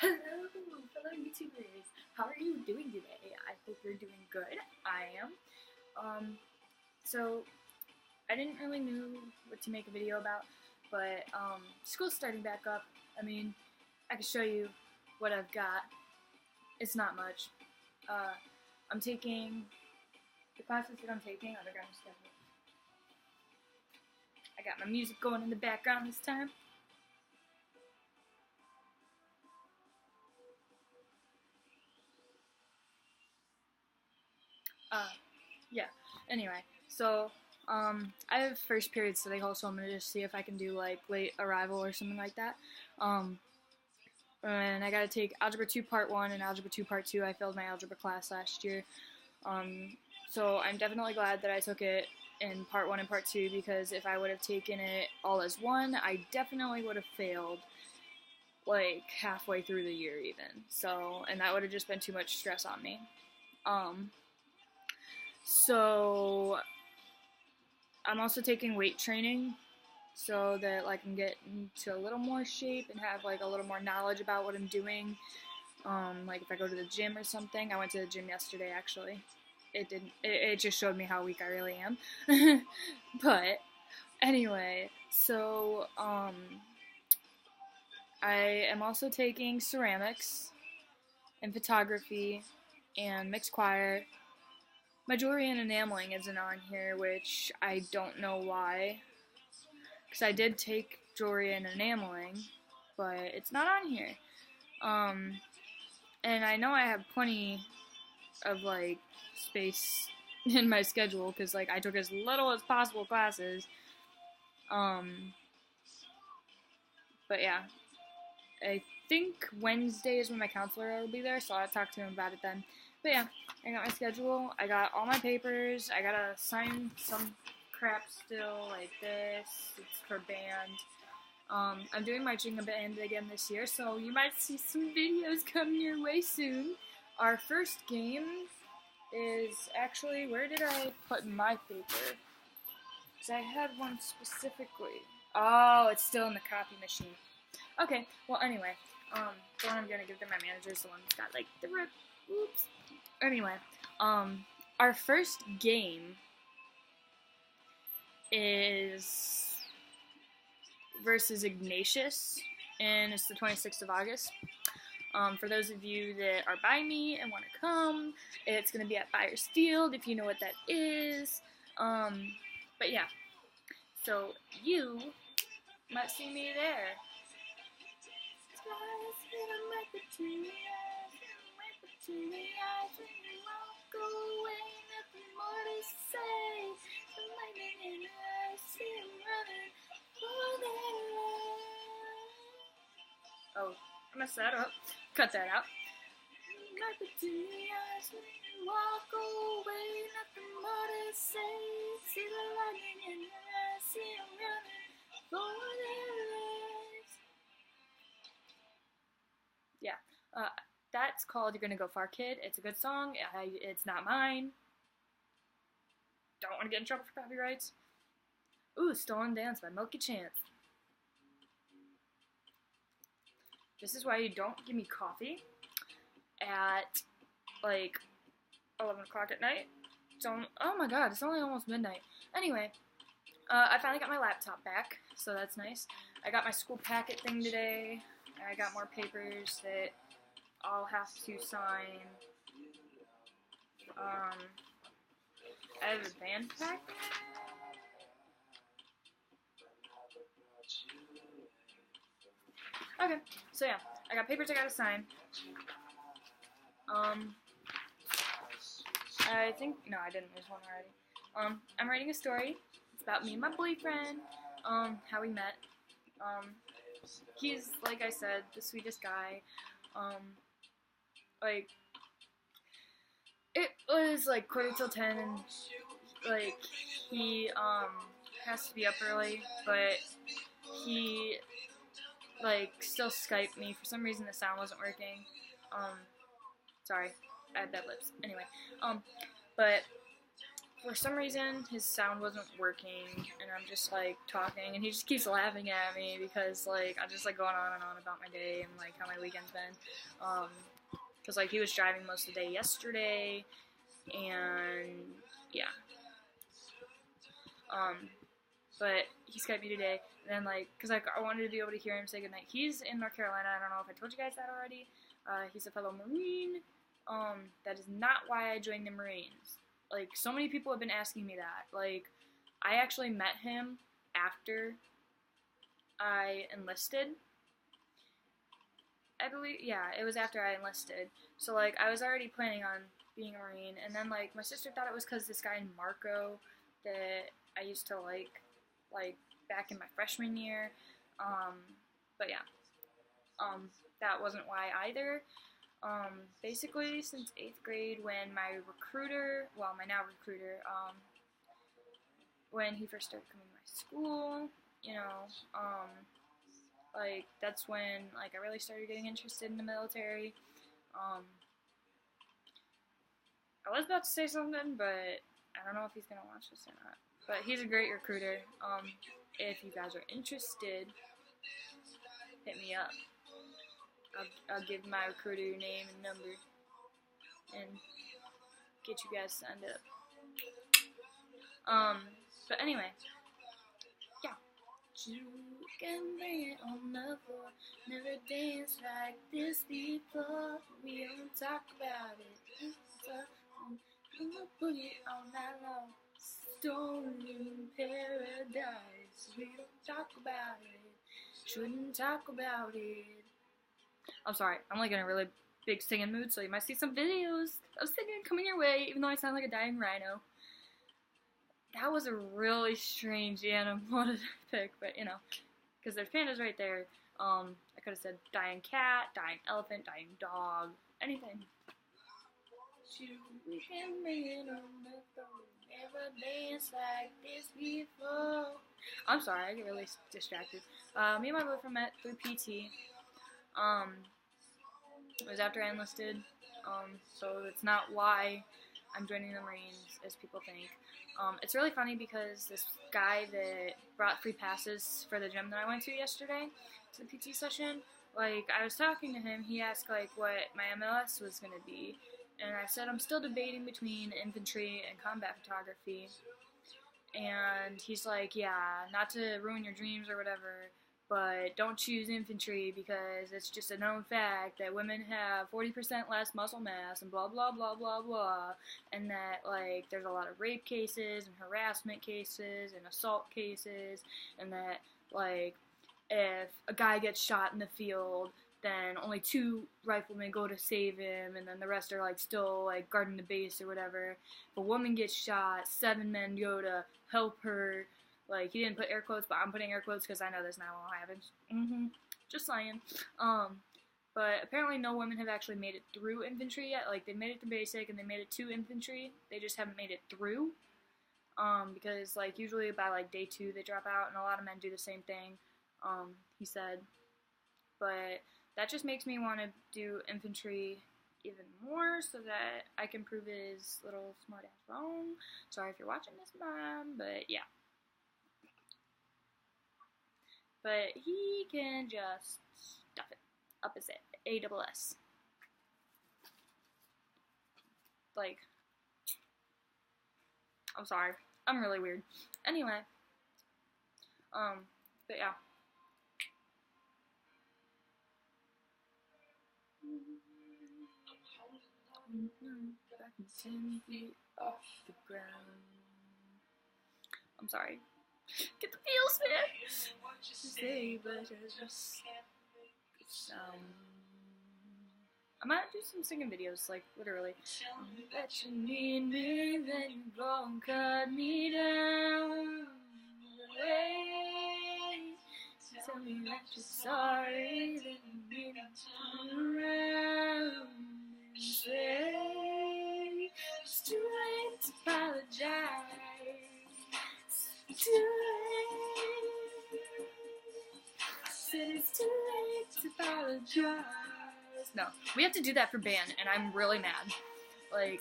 Hello, fellow YouTubers. How are you doing today? I hope you're doing good. I am. So I didn't really know what to make a video about, but school's starting back up. I mean, I can show you what I've got. It's not much. I'm taking the classes that I'm taking on the grammar schedule. I got my music going in the background this time. Yeah. Anyway, so I have first period study hall, so I'm gonna just see if I can do like late arrival or something like that. And I gotta take Algebra 2 Part 1 and Algebra 2 Part 2. I failed my algebra class last year. So I'm definitely glad that I took it in Part 1 and Part 2, because if I would have taken it all as one, I definitely would have failed like halfway through the year even. So, and that would have just been too much stress on me. So I'm also taking weight training so that like, I can get into a little more shape and have like a little more knowledge about what I'm doing. Like if I go to the gym or something. I went to the gym yesterday actually. It just showed me how weak I really am. But anyway, so I am also taking ceramics and photography and mixed choir. My jewelry and enameling isn't on here, which I don't know why. Because I did take jewelry and enameling, but it's not on here. And I know I have plenty of, like, space in my schedule, because, like, I took as little as possible classes. But yeah. I think Wednesday is when my counselor will be there, so I'll talk to him about it then. But yeah, I got my schedule, I got all my papers, I gotta sign some crap still, like this, it's for band. I'm doing marching band again this year, so you might see some videos coming your way soon. Our first game is actually, where did I put my paper? Because I had one specifically. Oh, it's still in the copy machine. Okay, well anyway, the one I'm gonna give to my manager is the one that's got like the rip. Oops. Anyway, our first game is versus Ignatius, and it's the 26th of August. For those of you that are by me and want to come, it's gonna be at Byers Field, if you know what that is. But yeah, so you might see me there. Oh, I messed that up. Cut that out. Yeah, that's called You're Gonna Go Far, Kid. It's a good song. It's not mine. Don't want to get in trouble for copyrights. Ooh, Stolen Dance by Milky Chance. This is why you don't give me coffee at like 11 o'clock at night. Oh my god, it's only almost midnight. Anyway, I finally got my laptop back, so that's nice. I got my school packet thing today. I got more papers that I'll have to sign. I have a band packet. Okay, so yeah, I got papers I gotta sign. I think, no, I didn't, there's one already. I'm writing a story. It's about me and my boyfriend, how we met. He's, like I said, the sweetest guy. Like, it was, like, 10:15, and, like, he, has to be up early, but he, like, still Skyped me. For some reason, the sound wasn't working. Sorry, I had bad lips. Anyway, but for some reason his sound wasn't working, and I'm just like talking, and he just keeps laughing at me because like I'm just like going on and on about my day and like how my weekend's been. Because like he was driving most of the day yesterday, and yeah. But he Skyped me today, and then like, cause like I wanted to be able to hear him say goodnight. He's in North Carolina. I don't know if I told you guys that already. He's a fellow Marine. That is not why I joined the Marines. Like, so many people have been asking me that. Like, I actually met him after I enlisted. I believe, yeah, it was after I enlisted. So, like, I was already planning on being a Marine, and then, like, my sister thought it was because this guy Marco that I used to like, back in my freshman year. But yeah, that wasn't why either. Basically, since 8th grade, when my recruiter, well, my now recruiter, when he first started coming to my school, you know, like, that's when, like, I really started getting interested in the military. I was about to say something, but I don't know if he's gonna watch this or not. But he's a great recruiter. If you guys are interested, hit me up. I'll give my recruiter your name and number and get you guys signed up. But anyway, yeah. You can bring it on the floor. Never danced like this before. We don't talk about it. We'll put it all night long. Stolen paradise. We don't talk about it. Shouldn't talk about it. I'm sorry, I'm like in a really big singing mood, so you might see some videos of singing coming your way, even though I sound like a dying rhino. That was a really strange animal to pick, but you know, because there's pandas right there. I could have said dying cat, dying elephant, dying dog, anything. We can bring it on the floor. Never danced like this before. I'm sorry, I get really distracted. Me and my boyfriend met through PT. It was after I enlisted, so it's not why I'm joining the Marines, as people think. It's really funny because this guy that brought free passes for the gym that I went to yesterday, to the PT session, like, I was talking to him, he asked, like, what my MLS was going to be, and I said I'm still debating between infantry and combat photography, and he's like, yeah, not to ruin your dreams or whatever, but don't choose infantry because it's just a known fact that women have 40% less muscle mass and blah, blah, blah, blah, blah, and that, like, there's a lot of rape cases and harassment cases and assault cases, and that, like, if a guy gets shot in the field, then only 2 riflemen go to save him, and then the rest are, like, still, like, guarding the base or whatever. If a woman gets shot, 7 men go to help her. Like, he didn't put air quotes, but I'm putting air quotes because I know this now all happens. Just saying. But apparently no women have actually made it through infantry yet. Like, they made it to basic, and they made it to infantry. They just haven't made it through. Because, like, usually by, like, day 2 they drop out, and a lot of men do the same thing, he said. But that just makes me want to do infantry even more so that I can prove his little smart ass wrong. Sorry if you're watching this, Mom, but yeah. But he can just stuff it up his ASS. Like, I'm sorry. I'm really weird. Anyway. But yeah. Back 10 feet off the ground. I'm sorry. Get the feels, man. Say, but just I might do some singing videos, like, literally. Bet you need me, then you go and cut me down. Hey, tell me that you're sorry, then you need to turn around and say it's too late to apologize. It's too late. I said it's too late to apologize. No, we have to do that for band, and I'm really mad. Like,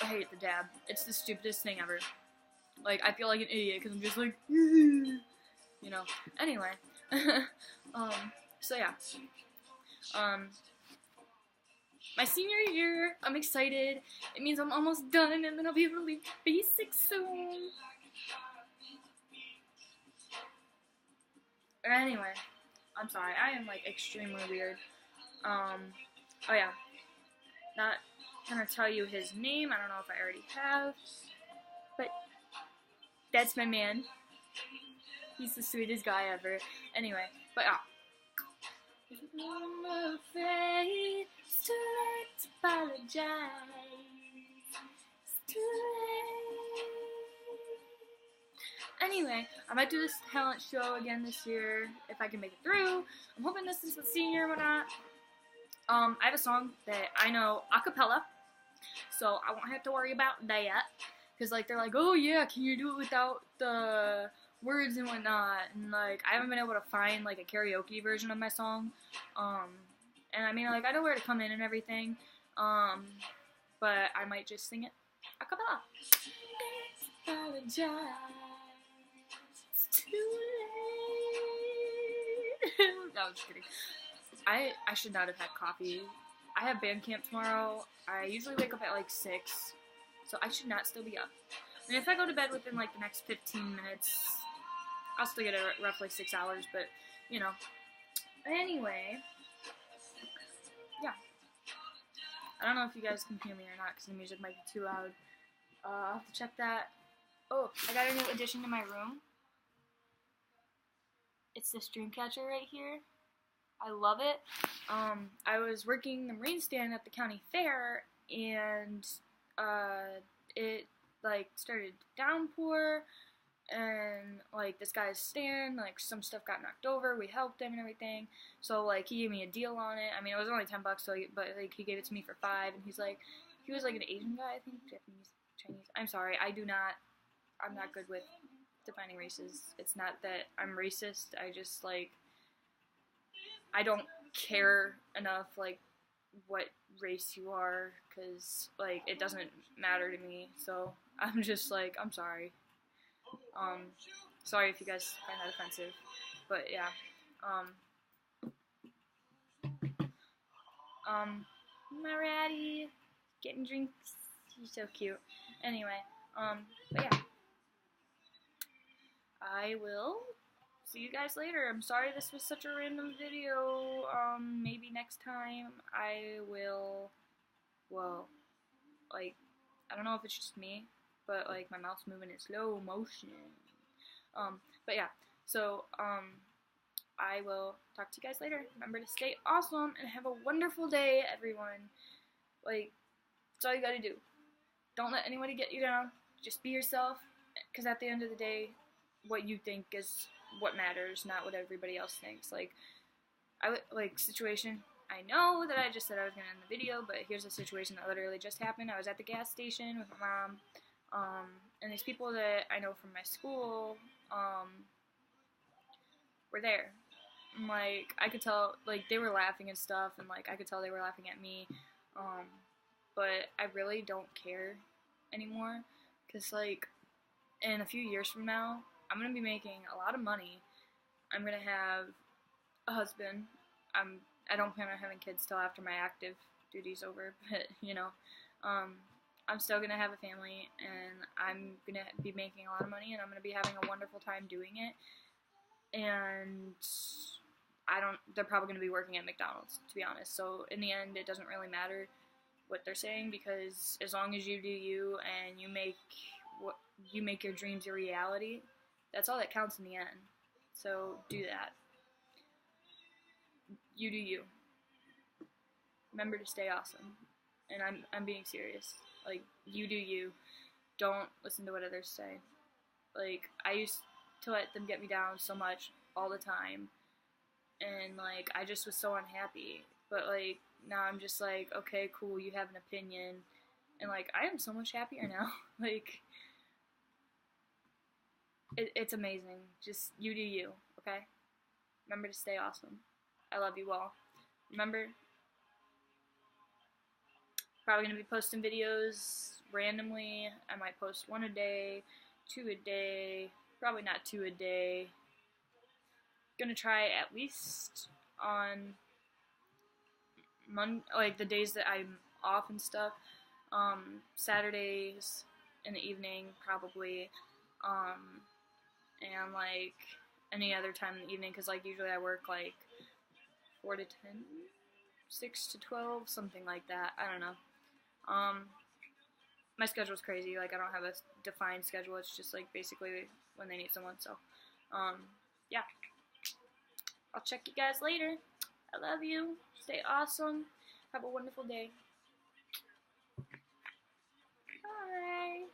I hate the dab. It's the stupidest thing ever. Like, I feel like an idiot because I'm just like, you know. Anyway, so yeah. My senior year, I'm excited. It means I'm almost done, and then I'll be able to leave basics soon. Anyway, I'm sorry. I am, like, extremely weird. Oh yeah. Not gonna tell you his name. I don't know if I already have. But that's my man. He's the sweetest guy ever. Anyway, but I'm afraid it's too late to apologize. It's too late. Anyway, I might do this talent show again this year if I can make it through. I'm hoping this is the senior or whatnot. I have a song that I know a cappella, so I won't have to worry about that. Because, like, they're like, oh yeah, can you do it without the words and whatnot? And, like, I haven't been able to find, like, a karaoke version of my song. And I mean, like, I know where to come in and everything. But I might just sing it a cappella. Apologize. It's too late. No, I'm just kidding. I should not have had coffee. I have band camp tomorrow. I usually wake up at like 6, so I should not still be up. And if I go to bed within like the next 15 minutes, I'll still get roughly 6 hours, but you know. Anyway, yeah. I don't know if you guys can hear me or not because the music might be too loud. I'll have to check that. Oh, I got a new addition to my room. It's this dream catcher right here. I love it. I was working the marine stand at the county fair, and it like started to downpour, and like this guy's stand, like some stuff got knocked over. We helped him and everything. So like he gave me a deal on it. I mean, it was only $10, so but like he gave it to me for $5, and he was like an Asian guy, I think, Japanese, Chinese. I'm sorry, I'm not good with defining races. It's not that I'm racist. I just like. I don't care enough, like, what race you are, because, like, it doesn't matter to me, so I'm just, like, I'm sorry. Sorry if you guys find that offensive, but, yeah, my ratty, getting drinks, he's so cute. Anyway, but, yeah, I will see you guys later. I'm sorry this was such a random video. Maybe next time I will, well, like, I don't know if it's just me, but, like, my mouth's moving in slow motion. But yeah, so, I will talk to you guys later. Remember to stay awesome and have a wonderful day, everyone. Like, that's all you gotta do. Don't let anybody get you down. Just be yourself, because at the end of the day, what you think is what matters, not what everybody else thinks. Like, situation, I know that I just said I was going to end the video, but here's a situation that literally just happened. I was at the gas station with my mom, and these people that I know from my school, were there. And, like, I could tell, like, they were laughing and stuff, and, like, I could tell they were laughing at me, but I really don't care anymore, because, like, in a few years from now, I'm going to be making a lot of money. I'm going to have a husband. I don't plan on having kids till after my active duty's over, but, you know, I'm still going to have a family, and I'm going to be making a lot of money, and I'm going to be having a wonderful time doing it, and they're probably going to be working at McDonald's, to be honest, so in the end, it doesn't really matter what they're saying, because as long as you do you, and you make your dreams your reality, that's all that counts in the end. So do that. You do you. Remember to stay awesome. And I'm being serious. Like, you do you. Don't listen to what others say. Like, I used to let them get me down so much all the time. And, like, I just was so unhappy. But, like, now I'm just like, okay, cool, you have an opinion. And, like, I am so much happier now. Like, it's amazing. Just, you do you, okay? Remember to stay awesome. I love you all. Remember, probably going to be posting videos randomly. I might post 1 a day, 2 a day, probably not 2 a day. Gonna try at least on like the days that I'm off and stuff. Saturdays in the evening probably, and like any other time in the evening, because like usually I work like 4 to 10, 6 to 12, something like that. I don't know. My schedule's crazy. Like I don't have a defined schedule. It's just like basically when they need someone. So, yeah. I'll check you guys later. I love you. Stay awesome. Have a wonderful day. Bye.